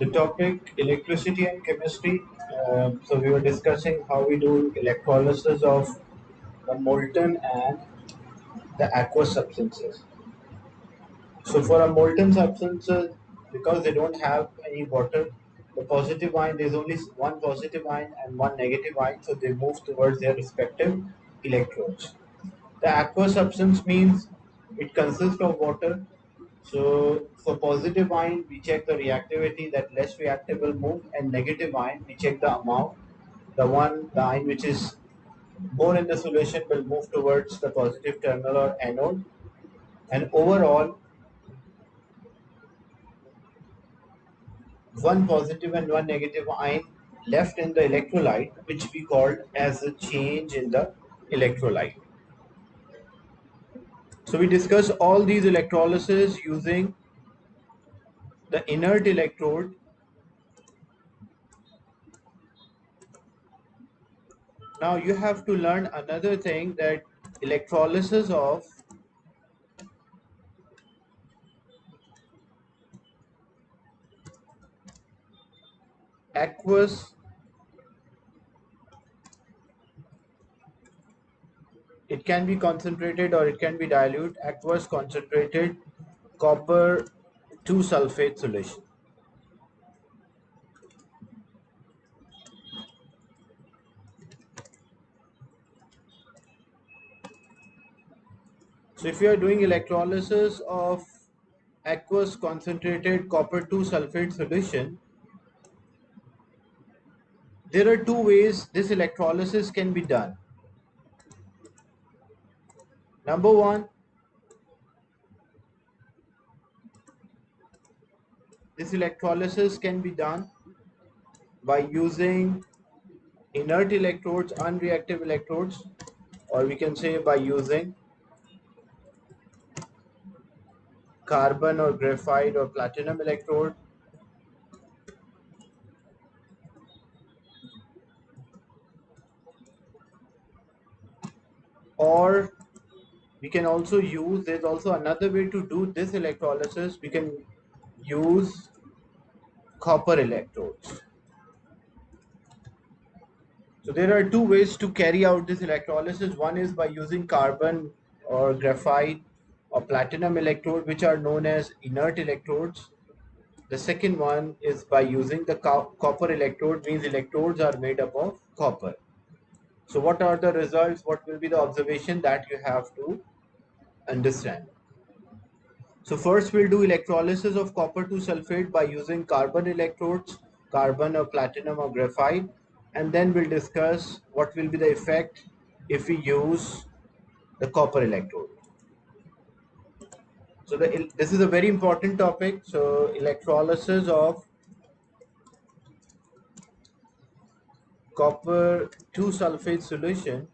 The topic electricity and chemistry. So we were discussing how we do electrolysis of the molten and the aqueous substances. So for a molten substances, because they don't have any water, the positive ion, there's only one positive ion and one negative ion, so they move towards their respective electrodes. The aqueous substance means it consists of water. So for positive ion, we check the reactivity, that less reactive will move, and negative ion, we check the amount. The ion which is more in the solution will move towards the positive terminal or anode. And overall, one positive and one negative ion left in the electrolyte, which we called as a change in the electrolyte. So we discuss all these electrolysis using the inert electrode. Now you have to learn another thing, that electrolysis of aqueous, it can be concentrated or it can be dilute, aqueous concentrated copper 2 sulfate solution. So if you are doing electrolysis of aqueous concentrated copper 2 sulfate solution, there are two ways this electrolysis can be done. Number one, this electrolysis can be done by using inert electrodes, unreactive electrodes, or we can say by using carbon or graphite or platinum electrode, or we can also use, there's also another way to do this electrolysis, we can use copper electrodes. So there are two ways to carry out this electrolysis. One is by using carbon or graphite or platinum electrode, which are known as inert electrodes. The second one is by using the copper electrode, means electrodes are made up of copper. So what are the results? What will be the observation that you have to understand? So first we'll do electrolysis of copper to sulfate by using carbon electrodes, carbon or platinum or graphite, and then we'll discuss what will be the effect if we use the copper electrode. So this is a very important topic. So electrolysis of copper 2 sulfate solution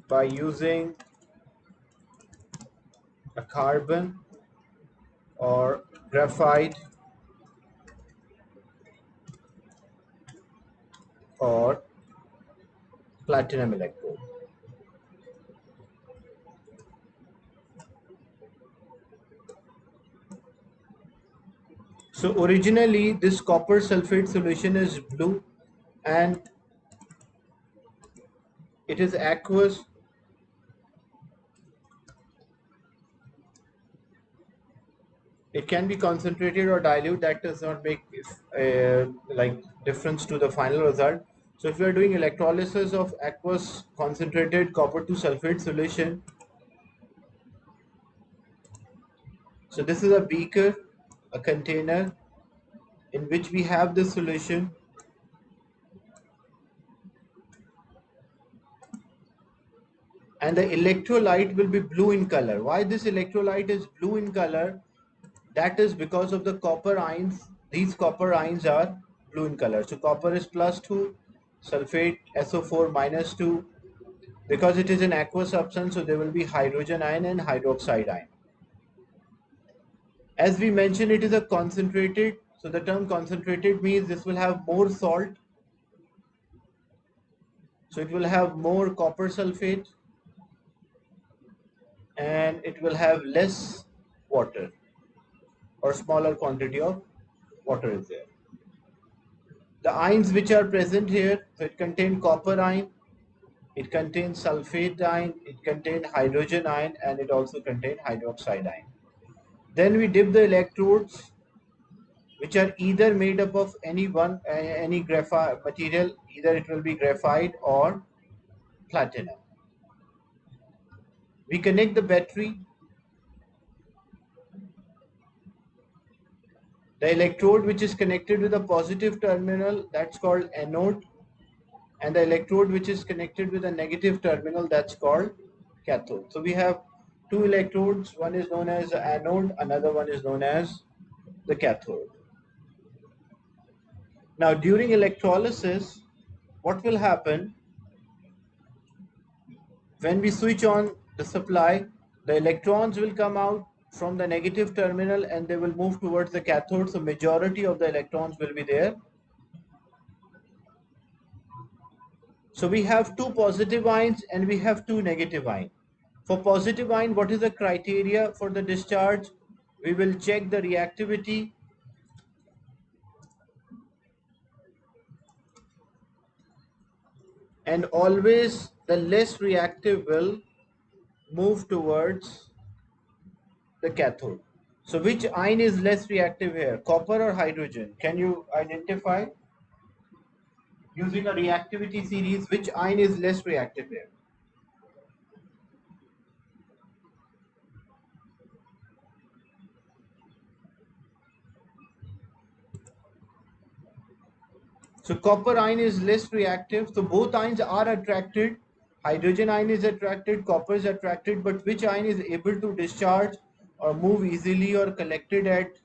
by using a carbon or graphite or platinum electrode. So originally this copper sulfate solution is blue and it is aqueous. It can be concentrated or dilute, that does not make like difference to the final result. So if we are doing electrolysis of aqueous concentrated copper 2 sulfate solution, so this is a beaker, a container in which we have this solution. And the electrolyte will be blue in color. Why this electrolyte is blue in color? That is because of the copper ions. These copper ions are blue in color. So copper is +2, sulfate SO4 -2. Because it is an aqueous substance, so there will be hydrogen ion and hydroxide ion. As we mentioned, it is a concentrated. So the term concentrated means this will have more salt. So it will have more copper sulfate. and it will have less water or smaller quantity of water is there. The ions which are present here, so it contains copper ion, it contains sulfate ion, it contains hydrogen ion, and it also contains hydroxide ion. Then we dip the electrodes, which are either made up of any graphite material, either it will be graphite or platinum. We connect the battery. The electrode which is connected with a positive terminal, that's called anode, and the electrode which is connected with a negative terminal, that's called cathode. So we have two electrodes, one is known as the anode, another one is known as the cathode. Now during electrolysis, what will happen when we switch on the supply? The electrons will come out from the negative terminal and they will move towards the cathode, so majority of the electrons will be there. So we have two positive ions and we have two negative ions. For positive ion, what is the criteria for the discharge? We will check the reactivity, and always the less reactive will move towards the cathode. So which ion is less reactive here, copper or hydrogen? Can you identify using a reactivity series which ion is less reactive here? So copper ion is less reactive. So both ions are attracted. Hydrogen ion is attracted, copper is attracted, but which ion is able to discharge or move easily or collected at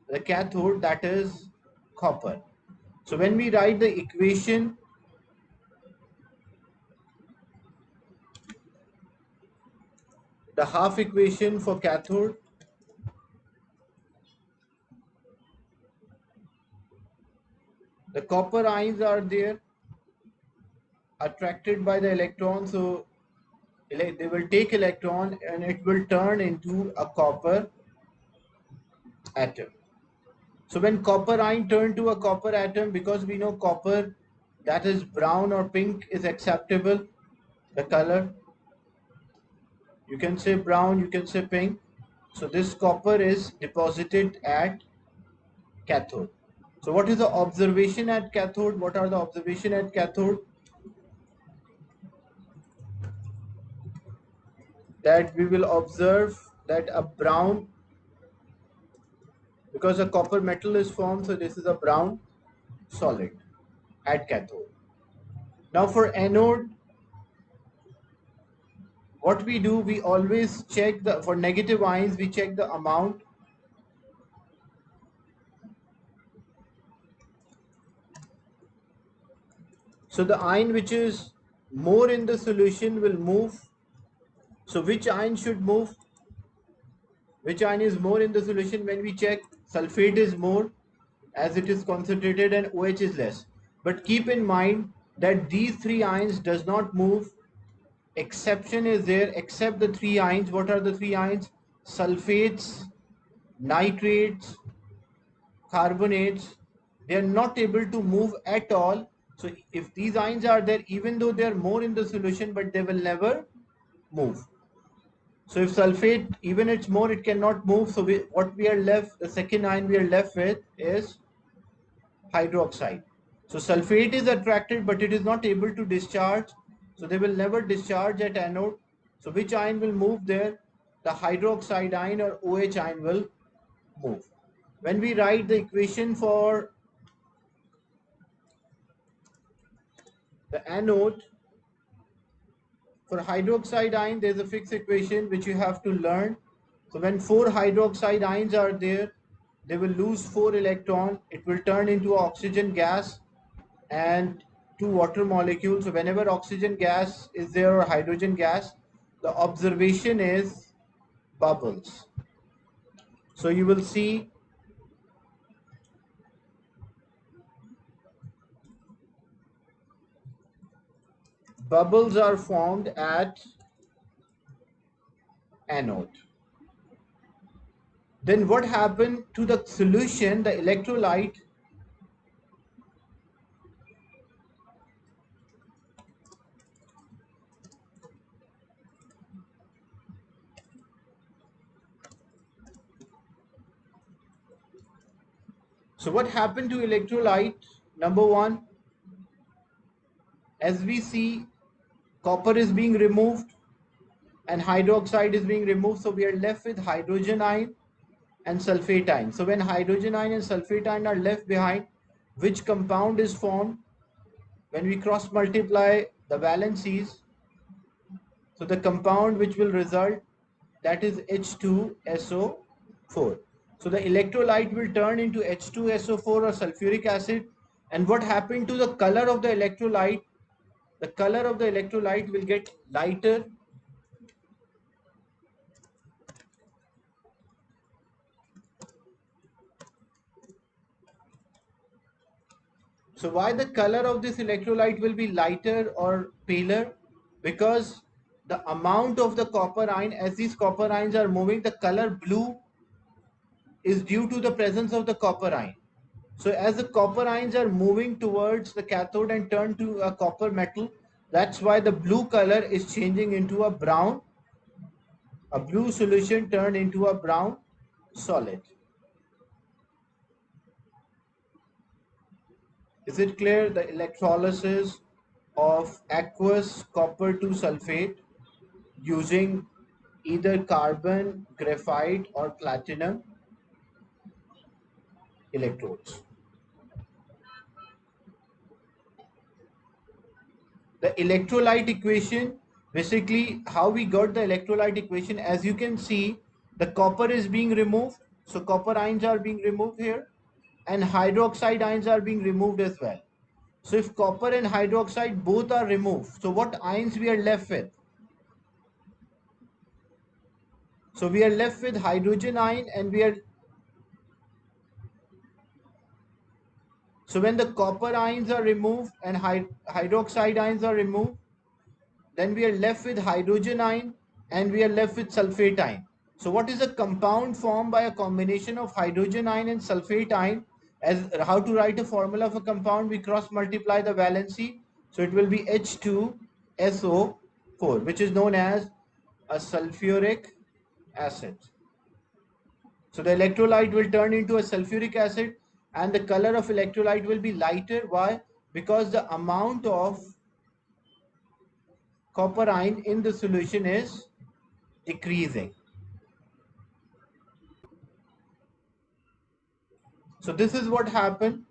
the cathode? That is copper. So when we write the equation, the half equation for cathode, the copper ions are there attracted by the electron, so they will take electron and it will turn into a copper atom. So when copper ion turn to a copper atom, because we know copper, that is brown or pink, is acceptable, the color, you can say brown, you can say pink. So this copper is deposited at cathode. So what is the observation at cathode? What are the observation at cathode? That we will observe that a brown, because a copper metal is formed, so this is a brown solid at cathode. Now for anode, what we do, we always check the, for negative ions, we check the amount. So the ion which is more in the solution will move. So which ion should move? Which ion is more in the solution? When we check, sulfate is more as it is concentrated and OH is less. But keep in mind that these three ions does not move. Exception is there, except the three ions. What are the three ions? Sulfates, nitrates, carbonates. They are not able to move at all. So if these ions are there, even though they are more in the solution, but they will never move. So if sulfate, even it's more, it cannot move. So what we are left, the second ion we are left with is hydroxide. So sulfate is attracted, but it is not able to discharge. So they will never discharge at anode. So which ion will move there? The hydroxide ion or OH ion will move. When we write the equation for the anode, for hydroxide ion, there's a fixed equation which you have to learn. So when four hydroxide ions are there, they will lose four electrons. It will turn into oxygen gas and two water molecules. So whenever oxygen gas is there or hydrogen gas, the observation is bubbles. So you will see bubbles are formed at anode. Then what happened to the solution, the electrolyte? So what happened to electrolyte? Number one, as we see, copper is being removed and hydroxide is being removed. So we are left with hydrogen ion and sulfate ion. So when hydrogen ion and sulfate ion are left behind, which compound is formed? When we cross multiply the valencies, so the compound which will result, that is H2SO4. So the electrolyte will turn into H2SO4 or sulfuric acid. And what happened to the color of the electrolyte? The color of the electrolyte will get lighter. So why the color of this electrolyte will be lighter or paler? Because the amount of the copper ion, as these copper ions are moving, the color blue is due to the presence of the copper ion. So as the copper ions are moving towards the cathode and turn to a copper metal, that's why the blue color is changing into a brown, a blue solution turned into a brown solid. Is it clear? The electrolysis of aqueous copper to sulfate using either carbon, graphite or platinum electrodes. The electrolyte equation, basically how we got the electrolyte equation, as you can see, the copper is being removed. So copper ions are being removed here and hydroxide ions are being removed as well. So if copper and hydroxide both are removed, so what ions we are left with? So we are left with hydrogen ion and we are, so when the copper ions are removed and hydroxide ions are removed, then we are left with hydrogen ion and we are left with sulfate ion. So what is a compound formed by a combination of hydrogen ion and sulfate ion? As how to write a formula of a compound, we cross multiply the valency. So it will be H2SO4, which is known as a sulfuric acid. So the electrolyte will turn into a sulfuric acid and the color of electrolyte will be lighter. Why? Because the amount of copper ion in the solution is decreasing. So this is what happened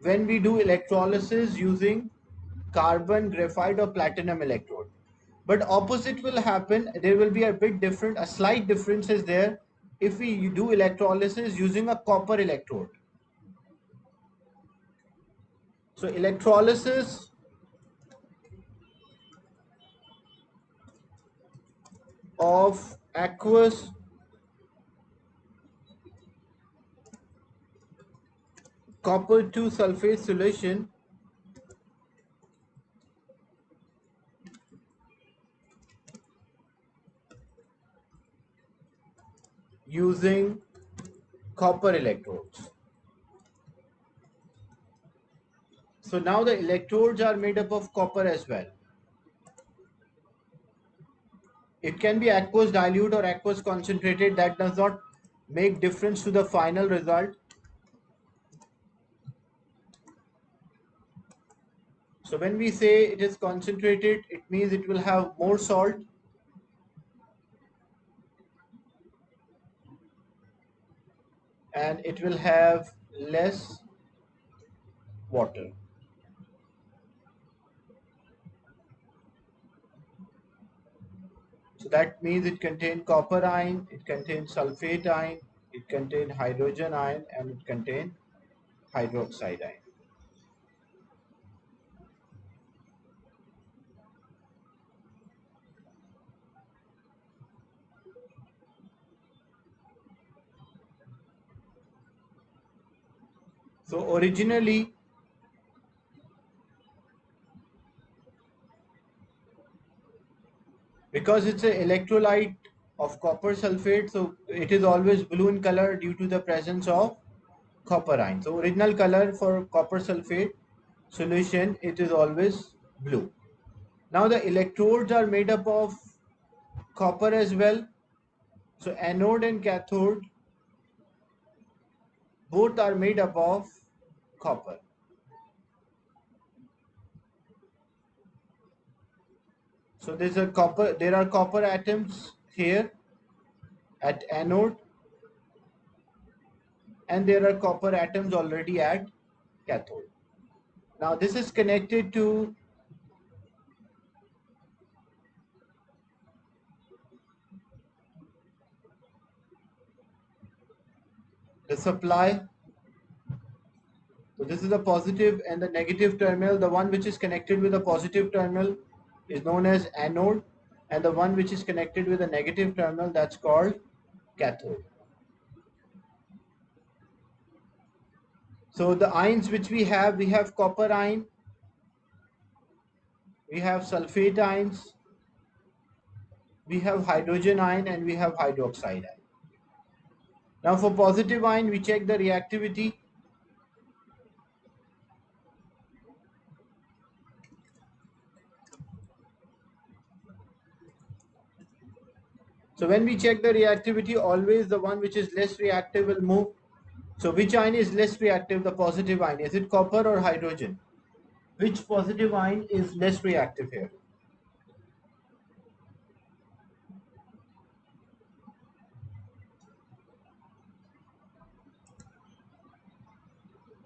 when we do electrolysis using carbon, graphite or platinum electrode. But opposite will happen. There will be a bit different, a slight difference is there if we do electrolysis using a copper electrode. So electrolysis of aqueous copper to sulfate solution using copper electrodes. So now the electrodes are made up of copper as well. It can be aqueous dilute or aqueous concentrated. That does not make difference to the final result. So when we say it is concentrated, it means it will have more salt. And it will have less water. So that means it contains copper ion, it contains sulfate ion, it contains hydrogen ion, and it contains hydroxide ion. So originally because it's an electrolyte of copper sulfate, so it is always blue in color due to the presence of copper ion. So original color for copper sulfate solution, it is always blue. Now the electrodes are made up of copper as well. So anode and cathode both are made up of copper. So there are copper atoms here at anode, and there are copper atoms already at cathode. Now this is connected to the supply. So this is the positive and the negative terminal. The one which is connected with the positive terminal is known as anode, and the one which is connected with the negative terminal, that's called cathode. So the ions which we have copper ion, we have sulfate ions, we have hydrogen ion, and we have hydroxide ion. Now for positive ion, we check the reactivity. So when we check the reactivity, always the one which is less reactive will move. So which ion is less reactive? The positive ion. Is it copper or hydrogen? Which positive ion is less reactive here?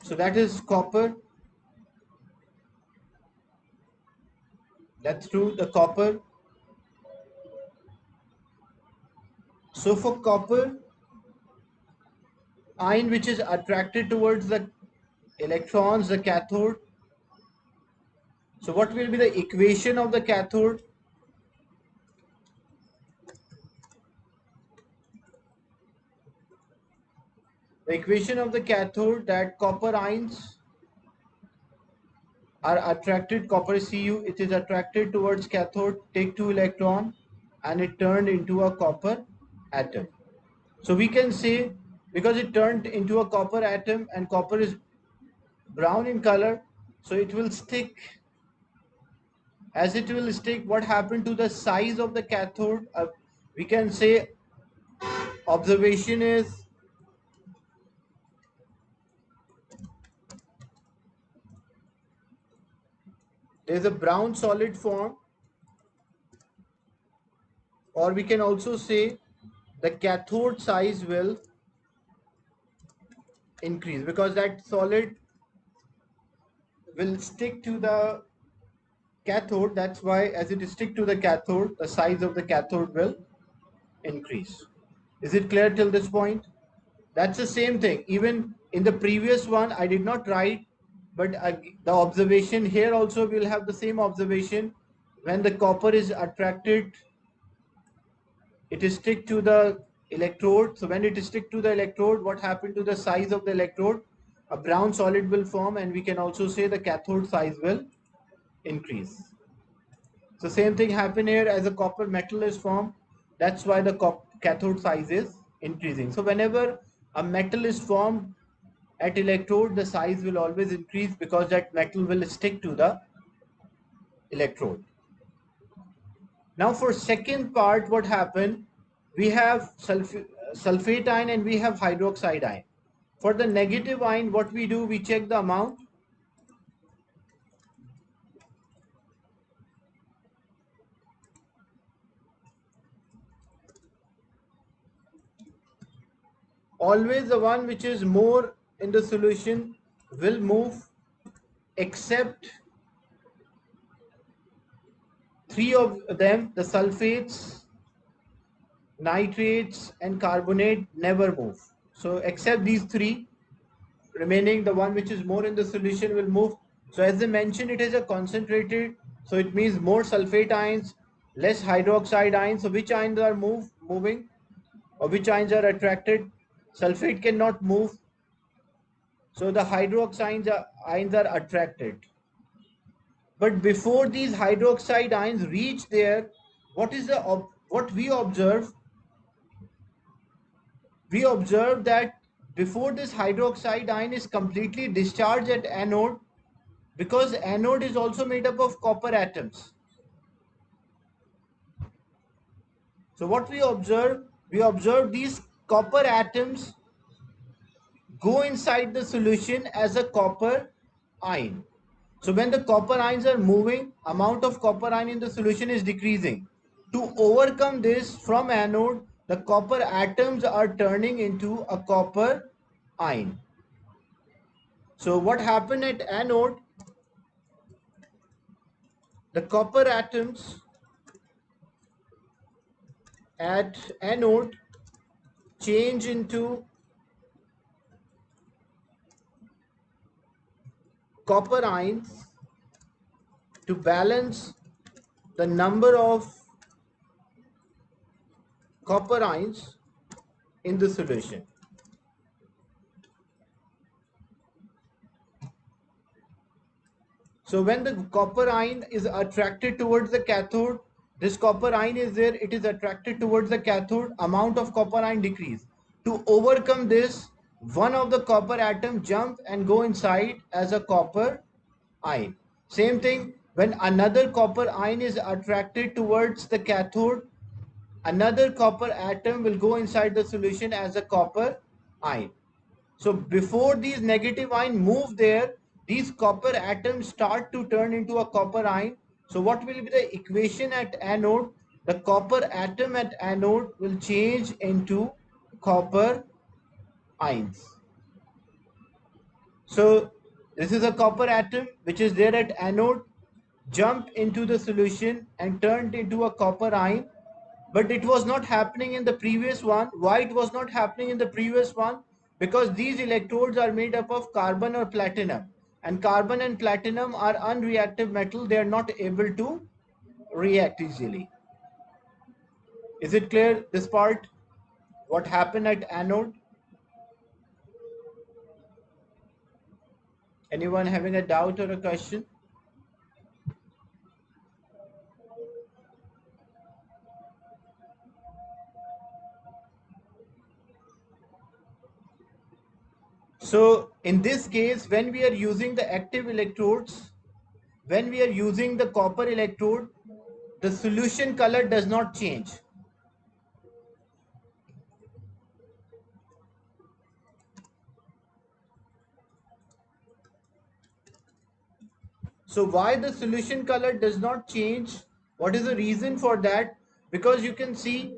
So that is copper. That's true, the copper. So for copper, ion which is attracted towards the electrons, the cathode. So what will be the equation of the cathode? The equation of the cathode, that copper ions are attracted, copper Cu, it is attracted towards cathode, take 2 electron, and it turned into a copper atom. So we can say, because it turned into a copper atom and copper is brown in color, so it will stick. As it will stick, what happened to the size of the cathode? We can say observation is there is a brown solid form, or we can also say the cathode size will increase because that solid will stick to the cathode. That's why as it stick to the cathode, the size of the cathode will increase. Is it clear till this point? That's the same thing. Even in the previous one, I did not write, but the observation here also will have the same observation. When the copper is attracted, it is stick to the electrode. So when it is stick to the electrode, what happened to the size of the electrode? A brown solid will form, and we can also say the cathode size will increase. So same thing happen here as a copper metal is formed. That's why the cathode size is increasing. So whenever a metal is formed at electrode, the size will always increase because that metal will stick to the electrode. Now for second part, what happened? We have sulfate ion and we have hydroxide ion. For the negative ion, what we do, we check the amount. Always the one which is more in the solution will move, except three of them, the sulfates, nitrates, and carbonate, never move. So except these three, remaining the one which is more in the solution will move. So as I mentioned, it is a concentrated, so it means more sulfate ions, less hydroxide ions. So which ions are moving, or which ions are attracted? Sulfate cannot move, so the hydroxide ions are attracted. But before these hydroxide ions reach there, what we observe? We observe that before this hydroxide ion is completely discharged at anode, because anode is also made up of copper atoms. So what we observe these copper atoms go inside the solution as a copper ion. So when the copper ions are moving, amount of copper ion in the solution is decreasing. To overcome this, from anode, the copper atoms are turning into a copper ion. So what happened at anode? The copper atoms at anode change into copper ions to balance the number of copper ions in the solution. So when the copper ion is attracted towards the cathode, this copper ion is there, it is attracted towards the cathode, amount of copper ion decrease. To overcome this, one of the copper atom jump and go inside as a copper ion. Same thing, when another copper ion is attracted towards the cathode, another copper atom will go inside the solution as a copper ion. So before these negative ion move there, these copper atoms start to turn into a copper ion. So what will be the equation at anode? The copper atom at anode will change into copper ions. So this is a copper atom which is there at anode, jumped into the solution and turned into a copper ion. But it was not happening in the previous one. Why it was not happening in the previous one? Because these electrodes are made up of carbon or platinum, and carbon and platinum are unreactive metal. They are not able to react easily. Is it clear, this part, what happened at anode? Anyone having a doubt or a question? So in this case, when we are using the active electrodes, when we are using the copper electrode, the solution color does not change. So why the solution color does not change? What is the reason for that? Because you can see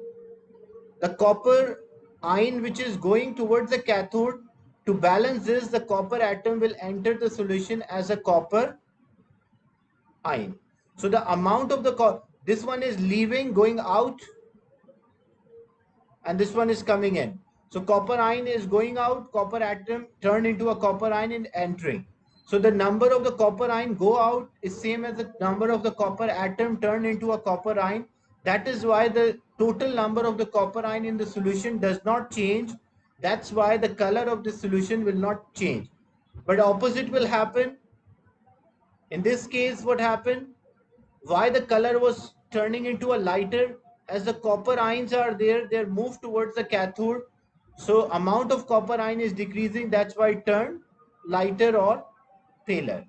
the copper ion which is going towards the cathode, to balance this, the copper atom will enter the solution as a copper ion. So the amount of this one is leaving, going out, and this one is coming in. So copper ion is going out, copper atom turned into a copper ion and entering. So the number of the copper ion go out is same as the number of the copper atom turned into a copper ion. That is why the total number of the copper ion in the solution does not change. That's why the color of the solution will not change. But opposite will happen. In this case, what happened? Why the color was turning into a lighter? As the copper ions are there, they're moved towards the cathode, so amount of copper ion is decreasing. That's why it turned lighter or paler.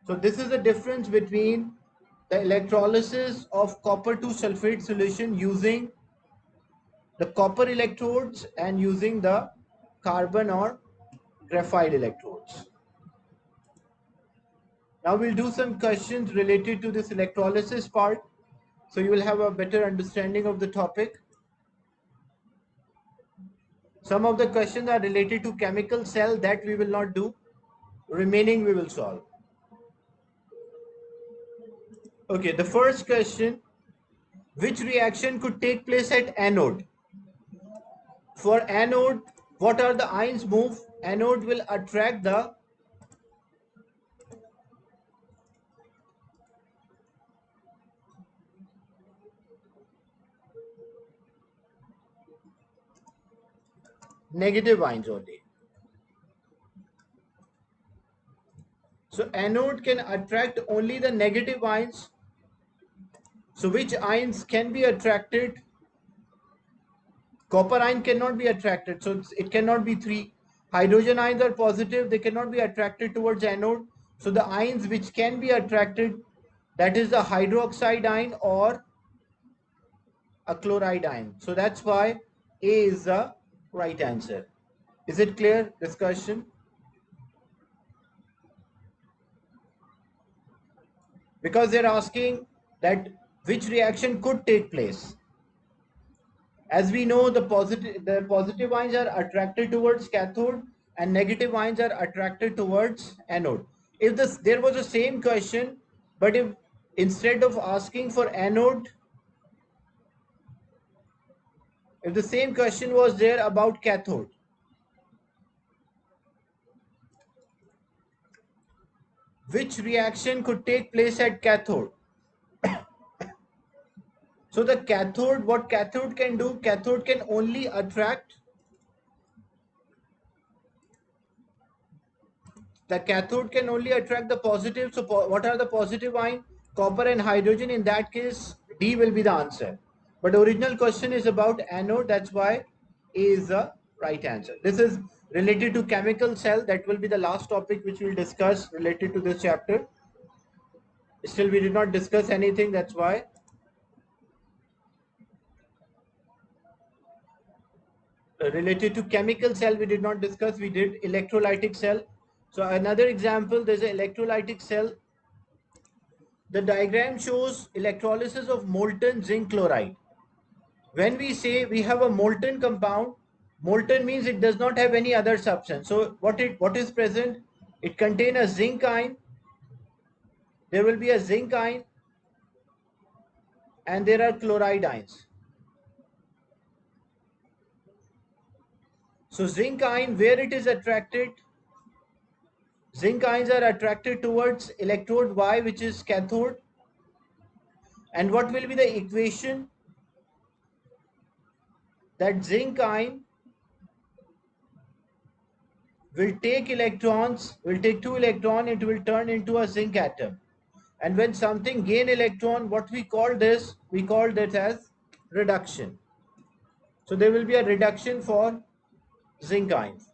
So this is the difference between the electrolysis of copper to sulfate solution using the copper electrodes and using the carbon or graphite electrodes. Now we'll do some questions related to this electrolysis part, so you will have a better understanding of the topic. Some of the questions are related to chemical cell, that we will not do. Remaining we will solve. Okay, the first question, which reaction could take place at anode? For anode, what are the ions move? Anode will attract the negative ions only. So anode can attract only the negative ions. So which ions can be attracted? Copper ion cannot be attracted, so it cannot be 3. Hydrogen ions are positive, they cannot be attracted towards anode. So the ions which can be attracted, that is the hydroxide ion or a chloride ion. So that's why A is the right answer. Is it clear discussion? Because they're asking that which reaction could take place. As we know, the positive ions are attracted towards cathode and negative ions are attracted towards anode. If there was the same question, but if instead of asking for anode, if the same question was there about cathode, which reaction could take place at cathode? So the cathode, what cathode can do, cathode can only attract, the cathode can only attract the positive. So what are the positive ion? Copper and hydrogen. In that case, D will be the answer. But the original question is about anode. That's why A is the right answer. This is related to chemical cell. That will be the last topic which we'll discuss related to this chapter. Still, we did not discuss anything. That's why. Related to chemical cell, we did not discuss. We did electrolytic cell. So another example, there's an electrolytic cell. The diagram shows electrolysis of molten zinc chloride. When we say we have a molten compound, molten means it does not have any other substance. So what is present? It contains a zinc ion. There will be a zinc ion and there are chloride ions. So zinc ion, where it is attracted? Zinc ions are attracted towards electrode Y, which is cathode. And what will be the equation? That zinc ion will take electrons, will take 2 electrons, it will turn into a zinc atom. And when something gain electron, what we call this? We call that as reduction. So there will be a reduction for zinc ions.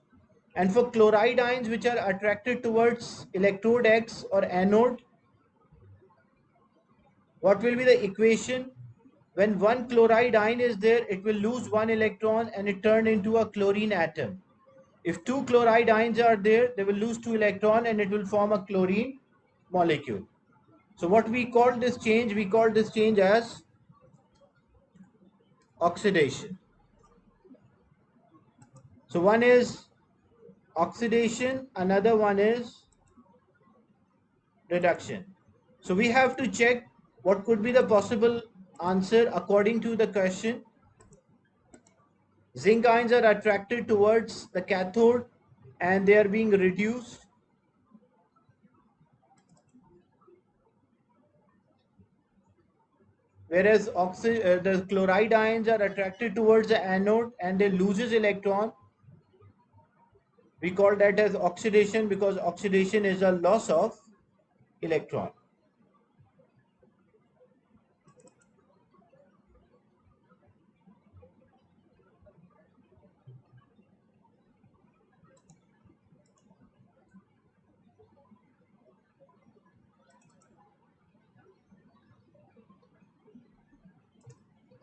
And for chloride ions which are attracted towards electrode X or anode, what will be the equation? When one chloride ion is there, it will lose 1 electron and it turn into a chlorine atom. If 2 chloride ions are there, they will lose 2 electron and it will form a chlorine molecule. So what we call this change? We call this change as oxidation. So one is oxidation, another one is reduction. So we have to check what could be the possible answer according to the question. Zinc ions are attracted towards the cathode and they are being reduced. Whereas the chloride ions are attracted towards the anode and they loses electron. We call that as oxidation because oxidation is a loss of electron.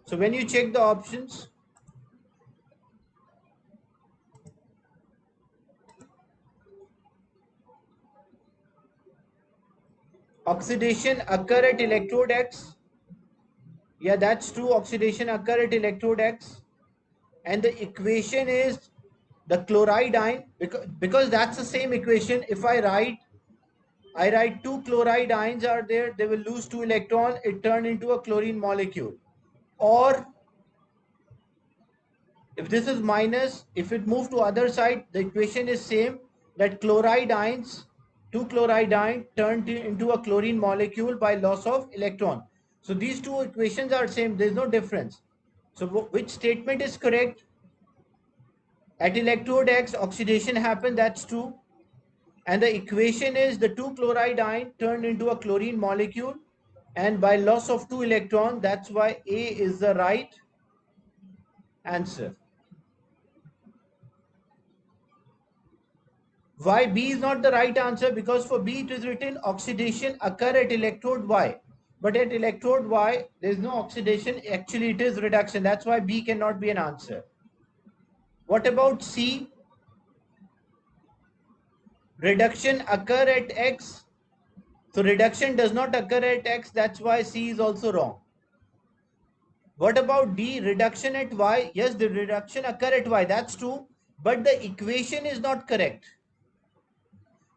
So when you check the options, oxidation occur at electrode X. Yeah, that's true. Oxidation occur at electrode X. And the equation is the chloride ion because that's the same equation. If I write 2 chloride ions are there, they will lose 2 electron, it turn into a chlorine molecule. Or if this is minus, if it move to other side, the equation is same, that chloride ions, 2 chloride ions turned into a chlorine molecule by loss of electron. So these two equations are same, there is no difference. So which statement is correct? At electrode X, oxidation happened, that's true. And the equation is the 2 chloride ion turned into a chlorine molecule. and by loss of 2 electrons. That's why A is the right answer. Why B is not the right answer? Because for B it is written oxidation occur at electrode Y. But at electrode Y, there is no oxidation. Actually, it is reduction. That's why B cannot be an answer. What about C? Reduction occur at X. So reduction does not occur at X. That's why C is also wrong. What about D? Reduction at Y. Yes, the reduction occur at Y. That's true. But the equation is not correct.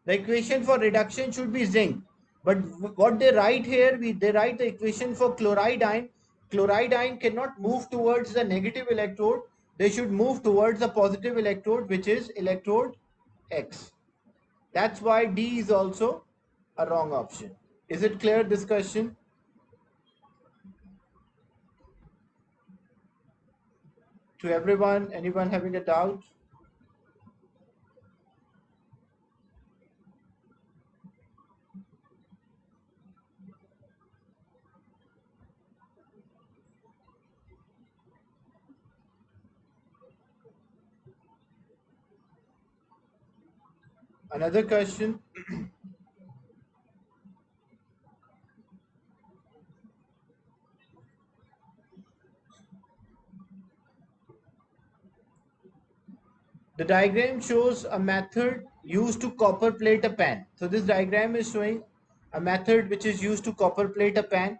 The equation for reduction should be zinc. But what they write here, they write the equation for chloride ion. Chloride ion cannot move towards the negative electrode. They should move towards the positive electrode, which is electrode X. That's why D is also a wrong option. Is it clear discussion? To everyone, anyone having a doubt? Another question? The diagram shows a method used to copper plate a pan. So this diagram is showing a method which is used to copper plate a pan.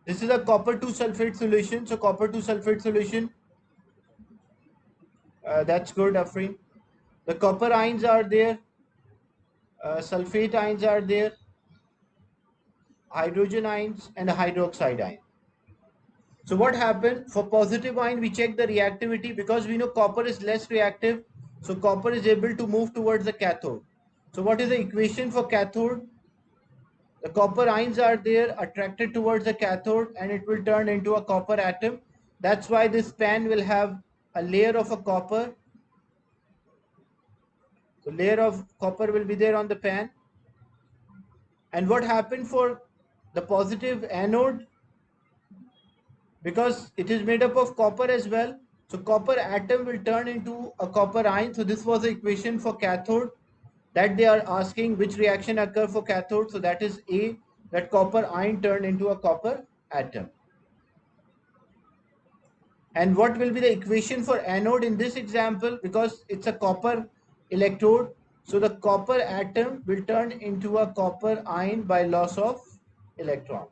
This is a copper 2 sulfate solution. So copper 2 sulfate solution, that's good, Afrin. The copper ions are there, sulfate ions are there, hydrogen ions and hydroxide ion. So what happened for positive ion? We check the reactivity because we know copper is less reactive. So copper is able to move towards the cathode. So what is the equation for cathode? The copper ions are there attracted towards the cathode and it will turn into a copper atom. That's why this pan will have a layer of a copper. So layer of copper will be there on the pan. And what happened for the positive anode? Because it is made up of copper as well. So copper atom will turn into a copper ion. So this was the equation for cathode that they are asking which reaction occur for cathode. So that is A, that copper ion turned into a copper atom. And what will be the equation for anode in this example? Because it's a copper electrode, so the copper atom will turn into a copper ion by loss of electron.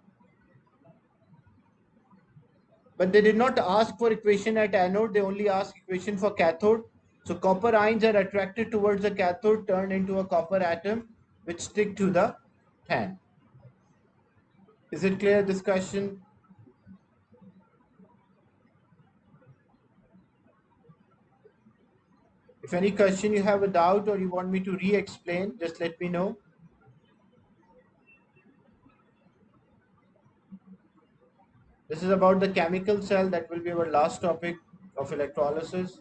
But they did not ask for equation at anode, they only asked equation for cathode. So copper ions are attracted towards the cathode, turn into a copper atom, which stick to the pan. Is it clear discussion? If any question you have a doubt or you want me to re-explain, just let me know. This is about the chemical cell. That will be our last topic of electrolysis.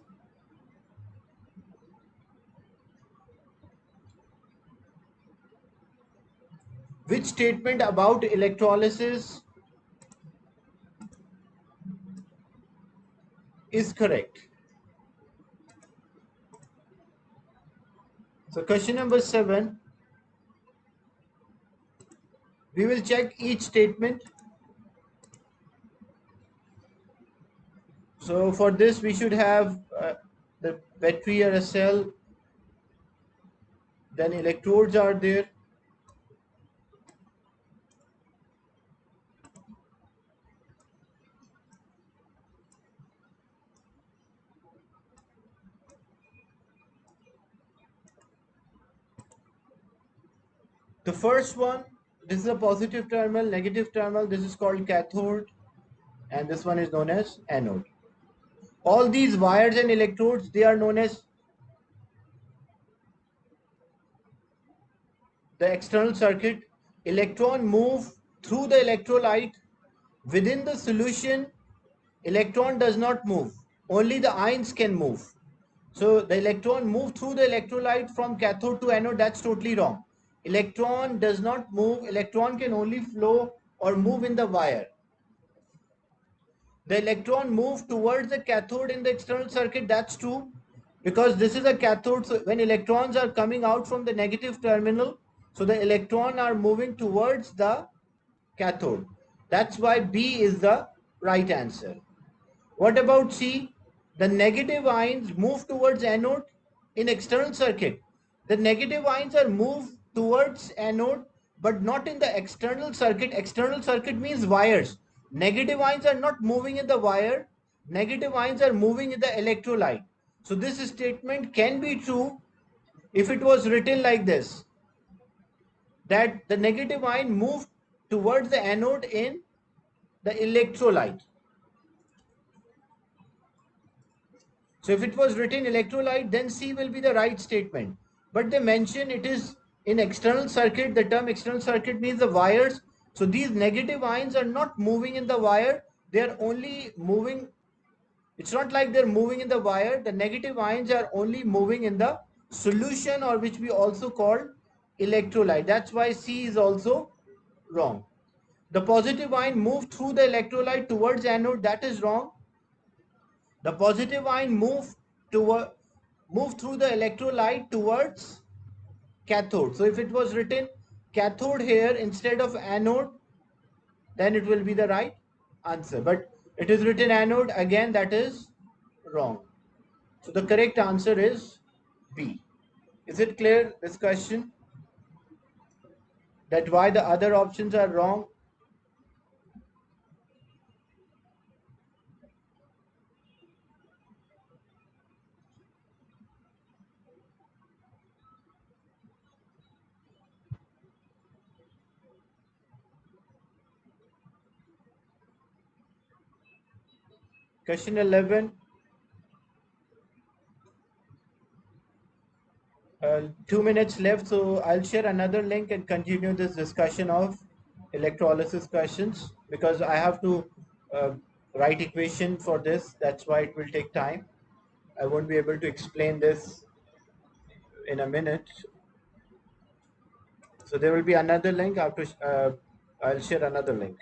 Which statement about electrolysis is correct? So question number 7, we will check each statement. So for this we should have the battery or a cell, then electrodes are there. The first one, this is a positive terminal, negative terminal, this is called cathode, and this one is known as anode. All these wires and electrodes, they are known as the external circuit. Electron move through the electrolyte. Within the solution, electron does not move. Only the ions can move. So the electron move through the electrolyte from cathode to anode. That's totally wrong. Electron does not move. Electron can only flow or move in the wire. The electron move towards the cathode in the external circuit. That's true, because this is a cathode. So when electrons are coming out from the negative terminal, so the electron are moving towards the cathode. That's why B is the right answer. What about C? The negative ions move towards anode in external circuit. The negative ions are moved towards anode, but not in the external circuit. External circuit means wires. Negative ions are not moving in the wire. Negative ions are moving in the electrolyte. So this statement can be true if it was written like this, that the negative ion moved towards the anode in the electrolyte. So if it was written electrolyte, then C will be the right statement. But they mention it is in external circuit. The term external circuit means the wires. So these negative ions are not moving in the wire. They are only moving. It's not like they're moving in the wire. The negative ions are only moving in the solution, or which we also call electrolyte. That's why C is also wrong. The positive ion move through the electrolyte towards anode. That is wrong. The positive ion move through the electrolyte towards cathode. So if it was written cathode here instead of anode, then it will be the right answer. But it is written anode, again that is wrong. So the correct answer is B. Is it clear, this question, that why the other options are wrong? Question 11. 2 minutes left, so I'll share another link and continue this discussion of electrolysis questions, because I have to uh, write equation for this. That's why it will take time. I won't be able to explain this in a minute. So there will be another link after. I'll share another link.